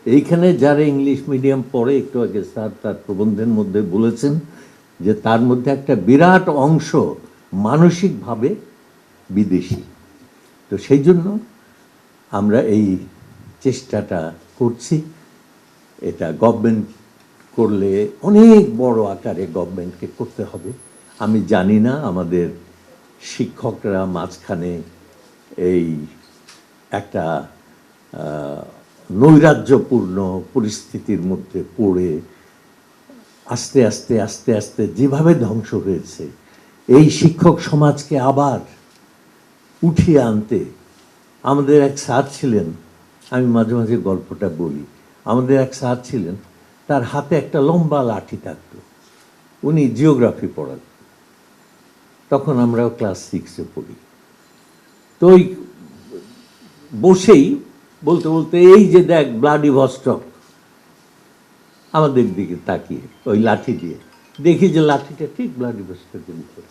এইখানে যারা English medium পড়ে, একটু আগে স্যার তার প্রবন্ধের মধ্যে বলেছেন যে তার মধ্যে একটা বিরাট অংশ মানসিকভাবে বিদেশি। তো সেই জন্য আমরা এই চেষ্টাটা করছি। এটা গভর্নমেন্ট করলে অনেক বড় আকারে গভর্নমেন্টকে করতে হবে। আমি জানি না আমাদের শিক্ষকরা মাঝখানে এই একটা নৈরাজ্যপূর্ণ পরিস্থিতির মধ্যে পড়ে আস্তে আস্তে আস্তে আস্তে যেভাবে ধ্বংস হয়েছে, এই শিক্ষক সমাজকে আবার উঠিয়ে আনতে আমাদের এক স্যার ছিলেন, আমি মাঝে মাঝে গল্পটা বলি। আমাদের এক স্যার ছিলেন, তার হাতে একটা লম্বা লাঠি থাকতো, উনি জিওগ্রাফি পড়াতেন। তখন আমরাও ক্লাস 6-এ পড়ি। তো ওই বসেই বলতে বলতে, এই যে দেখ ব্লাডিভস্টক, আমাদের দিকে তাকিয়ে ওই লাঠি দিয়ে দেখি যে লাঠিটা ঠিক ব্লাডিভস্টকের উপরে।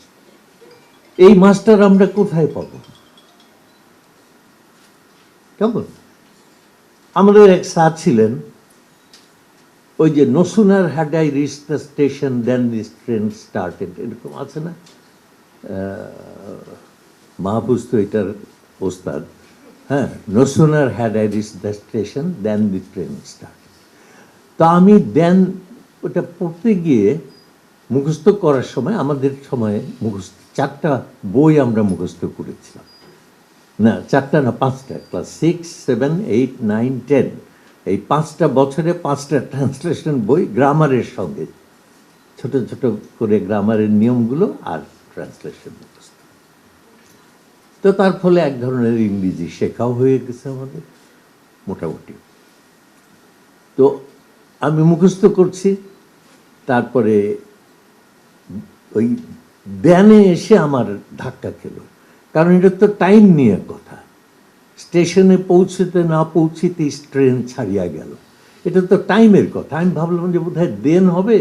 এই মাস্টার আমরা কোথায় পাবো? কেমন? আমাদের এক স্যার ছিলেন, ওই যে no sooner had I reach the station then this train started, এরকম আছে না? মাহফুজ তো এটার ওস্তাদ। হ্যাঁ, no sooner had I reach the station then the train started. তা আমি দেন ওটা পড়তে গিয়ে মুখস্থ করার সময়, আমাদের সময়ে মুখস্থ 4টা বই আমরা মুখস্থ করেছিলাম। না 4টা না, 5টা, ক্লাস 6, 7, 8, 9, 10, এই 5টা বছরে 5টা ট্রান্সলেশন বই, গ্রামারের সঙ্গে ছোট ছোট করে গ্রামারের নিয়মগুলো আর ট্রান্সলেশন মুখস্থ। তো তার ফলে এক ধরনের ইংরেজি শেখাও হয়ে গেছে আমাদের মোটামুটি। তো আমি মুখস্থ করছি, তারপরে ওই দেনে এসে আমার ধাক্কা খেলো, কারণ এটা তো টাইম নিয়ে কথা। স্টেশনে পৌঁছতে না পৌঁছিতে ট্রেন ছাড়িয়া গেল, এটা তো টাইমের কথা। আমি ভাবলাম যে বোধহয় দেন হবে,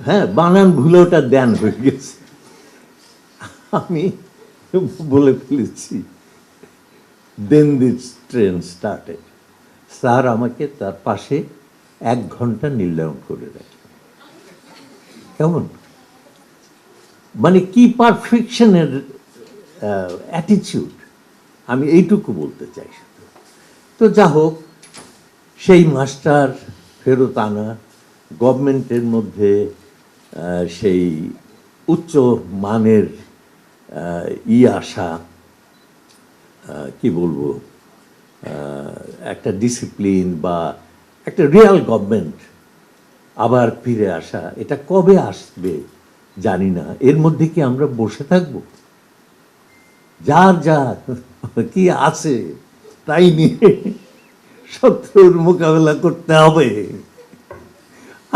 হ্যাঁ, বানান ভুলে ওটা দেন হয়ে গেছে। আমি বলে ফেলেছি দেন দিস ট্রেন স্টার্টেড। স্যার আমাকে তার পাশে 1 ঘন্টা নির্ধারণ করে রাখে। কেমন? মানে কি পারফেকশনের অ্যাটিটিউড, আমি এইটুকু বলতে চাই শুধু। তো যা হোক, সেই মাস্টার ফেরত আনা, গভর্নমেন্টের মধ্যে সেই উচ্চ মানের আসা, কি বলবো, একটা ডিসিপ্লিন বা একটা রিয়াল গভর্নমেন্ট আবার ফিরে আসা, এটা কবে আসবে জানি না। এর মধ্যে কি আমরা বসে থাকব? যার যা কি আছে তাই নিয়ে শত্রুর মোকাবেলা করতে হবে।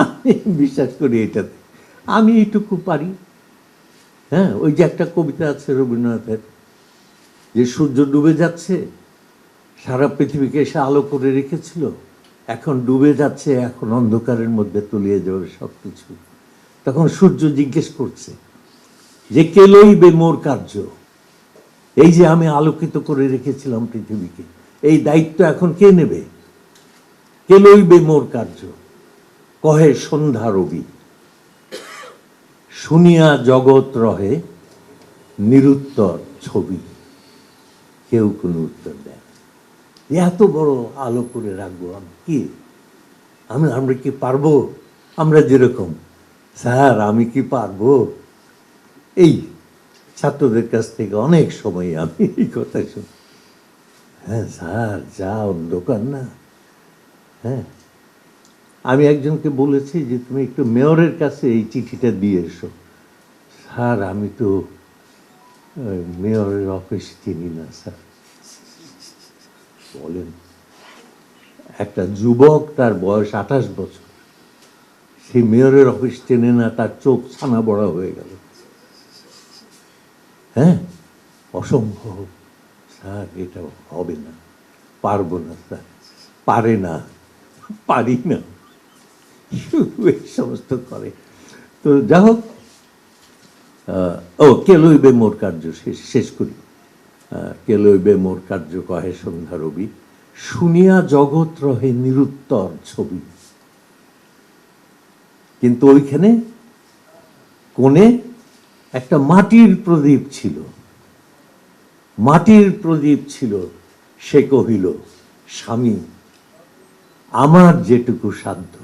আমি বিশ্বাস করি এটাতে, আমি এইটুকু পারি। হ্যাঁ, ওই যে একটা কবিতা আছে রবীন্দ্রনাথের, যে সূর্য ডুবে যাচ্ছে, সারা পৃথিবীকে এসে আলো করে রেখেছিল, এখন ডুবে যাচ্ছে, এখন অন্ধকারের মধ্যে তলিয়ে যাবে সব কিছু। তখন সূর্য জিজ্ঞেস করছে যে কে লইবে মোর কার্য, এই যে আমি আলোকিত করে রেখেছিলাম পৃথিবীকে, এই দায়িত্ব এখন কে নেবে? কে লইবে মোর কার্য? কহে সন্ধ্যা রবি, শুনিয়া জগৎ রহে নিরুত্তর ছবি। কেউ কোনো উত্তর দেয়। এত বড় আলো করে রাখবো আমি কি? আমরা কি পারবো? আমরা যেরকম, স্যার আমি কি পারবো? এই ছাত্রদের কাছ থেকে অনেক সময় আমি এই কথা শুনি, হ্যাঁ স্যার যা অন্ধকার না। হ্যাঁ, আমি একজনকে বলেছি যে তুমি একটু মেয়রের কাছে এই চিঠিটা দিয়ে এসো। স্যার আমি তো মেয়রের অফিস চিনি না স্যার। বলেন, একটা যুবক, তার বয়স 28 বছর, সেই মেয়রের অফিস চেনে না, তার চোখ ছানা বড়া হয়ে গেল। হ্যাঁ, অসম্ভব স্যার, এটা হবে না, পারবো না স্যার, পারে না, পারি না, এই সমস্ত করে। তো যা হোক, ও কে লইবে মোর কার্য, শেষ করি। কে লইবে মোর কার্য কহে সন্ধ্যা রবি, শুনিয়া জগৎ রহে নিরুত্তর ছবি, কিন্তু ওইখানে কোণে একটা মাটির প্রদীপ ছিল, মাটির প্রদীপ ছিল। সে কহিল, স্বামী, আমার যেটুকু সাধ্য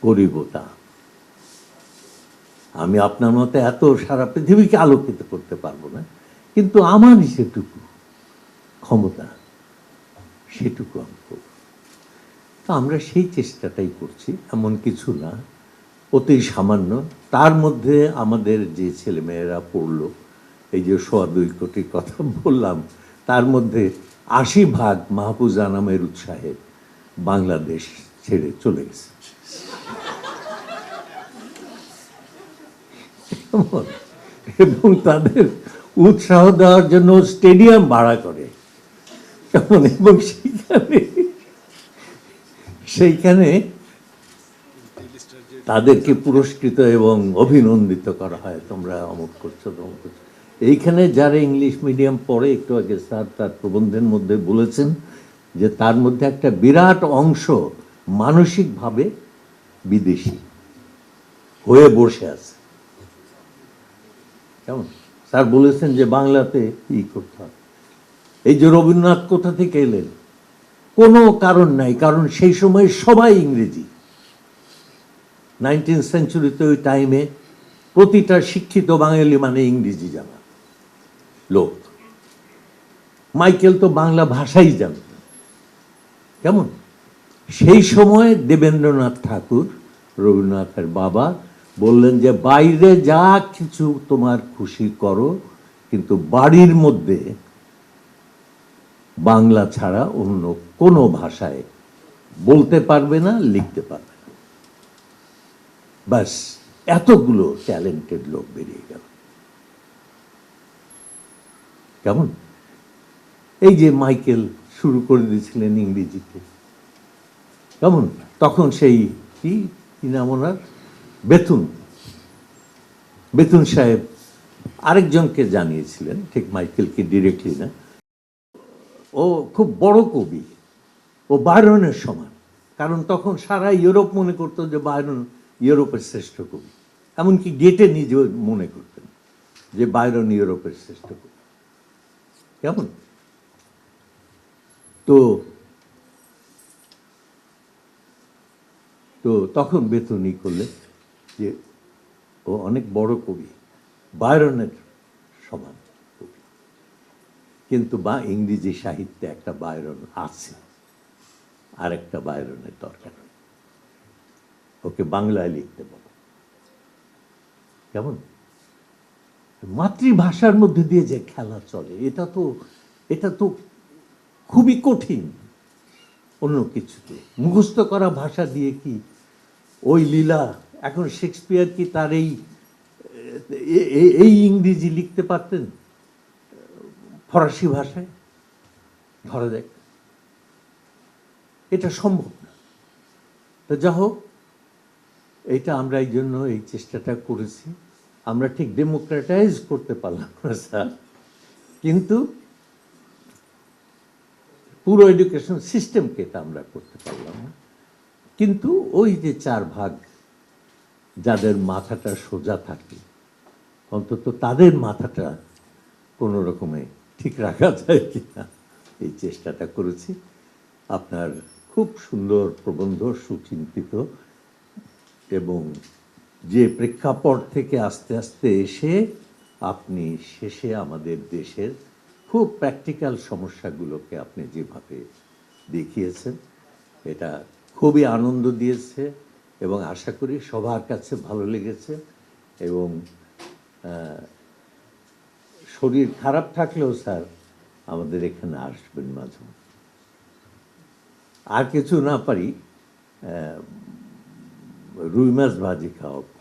করিব তা। আমি আপনার মতে এত সারা পৃথিবীকে আলোকিত করতে পারবো না, কিন্তু আমার যেটুকু ক্ষমতা সেটুকু আমি করব। তো আমরা সেই চেষ্টাটাই করছি, এমন কিছু না, অতি সামান্য। তার মধ্যে আমাদের যে ছেলেমেয়েরা পড়লো, এই যে 2.25 কোটির কথা বললাম, তার মধ্যে 80% মাহফুজা নামের উৎসাহে বাংলাদেশ ছেড়ে চলে গেছে। এবং তাদের উৎসাহ দেওয়ার জন্য স্টেডিয়াম ভাড়া করে, কেমন, এবং সেইখানে তাদেরকে পুরস্কৃত এবং অভিনন্দিত করা হয়, তোমরা অমুক করছো তমুক করছো। এইখানে যারা ইংলিশ মিডিয়াম পড়ে, একটু আগে স্যার তার প্রবন্ধের মধ্যে বলেছেন যে তার মধ্যে একটা বিরাট অংশ মানসিকভাবে বিদেশি হয়ে বসে আছে। কেমন স্যার বলেছেন যে বাংলাতে ই করতে হবে। এই যে রবীন্দ্রনাথ কোথা থেকে এলেন, কোনো কারণ নাই, কারণ সেই সময় সবাই ইংরেজি। 19th সেঞ্চুরিতে ওই টাইমে প্রতিটা শিক্ষিত বাঙালি মানে ইংরেজি জানা লোক। মাইকেল তো বাংলা ভাষাই জানত। কেমন সেই সময় দেবেন্দ্রনাথ ঠাকুর, রবীন্দ্রনাথের বাবা, বললেন যে বাইরে যা কিছু তোমার খুশি করো, কিন্তু বাড়ির মধ্যে বাংলা ছাড়া অন্য কোনো ভাষায় বলতে পারবে না, লিখতে পারবে না। বাস, এতগুলো ট্যালেন্টেড লোক বেরিয়ে গেল। কেমন এই যে মাইকেল শুরু করে দিয়েছিলেন ইংরেজিতে, কেমন তখন সেই কি নাম ওনার, বেতুন সাহেব আরেকজনকে জানিয়েছিলেন, ঠিক মাইকেলকে ডিরেক্টলি না, ও খুব বড় কবি, ও বায়রনের সমান। কারণ তখন সারা ইউরোপ মনে করতো যে বায়রন ইউরোপের শ্রেষ্ঠ কবি, এমনকি গেটে নিজে মনে করতেন যে বায়রন ইউরোপের শ্রেষ্ঠ কবি। কেমন তো তো তখন বেতনই করলে যে ও অনেক বড় কবি, বায়রনের সমান কবি, কিন্তু বা ইংরেজি সাহিত্যে একটা বায়রন আছে, আর একটা বায়রনের দরকার, ওকে বাংলায় লিখতে বলো। কেমন মাতৃভাষার মধ্যে দিয়ে যে খেলা চলে, এটা তো খুবই কঠিন। অন্য কিছুতে মুখস্থ করা ভাষা দিয়ে কি ওই লীলা, এখন শেক্সপিয়ার কি তার এই ইংরেজি লিখতে পারতেন ফরাসি ভাষায়? ধরা যাক এটা সম্ভব না। তো যা হোক, এটা আমরা এই জন্য এই চেষ্টাটা করেছি। আমরা ঠিক ডেমোক্রেটাইজ করতে পারলাম না স্যার, কিন্তু পুরো এডুকেশন সিস্টেমকে এটা আমরা করতে পারলাম না। কিন্তু ওই যে 4 ভাগ যাদের মাথাটা সোজা থাকে, অন্তত তাদের মাথাটা কোনো রকমে ঠিক রাখা যায় কিনা, এই চেষ্টাটা করেছি। আপনার খুব সুন্দর প্রবন্ধ, সুচিন্তিত, এবং যে প্রেক্ষাপট থেকে আস্তে আস্তে এসে আপনি শেষে আমাদের দেশের খুব প্র্যাকটিক্যাল সমস্যাগুলোকে আপনি যেভাবে দেখিয়েছেন, এটা খুবই আনন্দ দিয়েছে এবং আশা করি সবার কাছে ভালো লেগেছে। এবং শরীর খারাপ থাকলেও স্যার আমাদের এখানে আসবেন মাঝে মাঝে। আর কিছু না পারি, রুই মাছ ভাজি খাওয়াবো।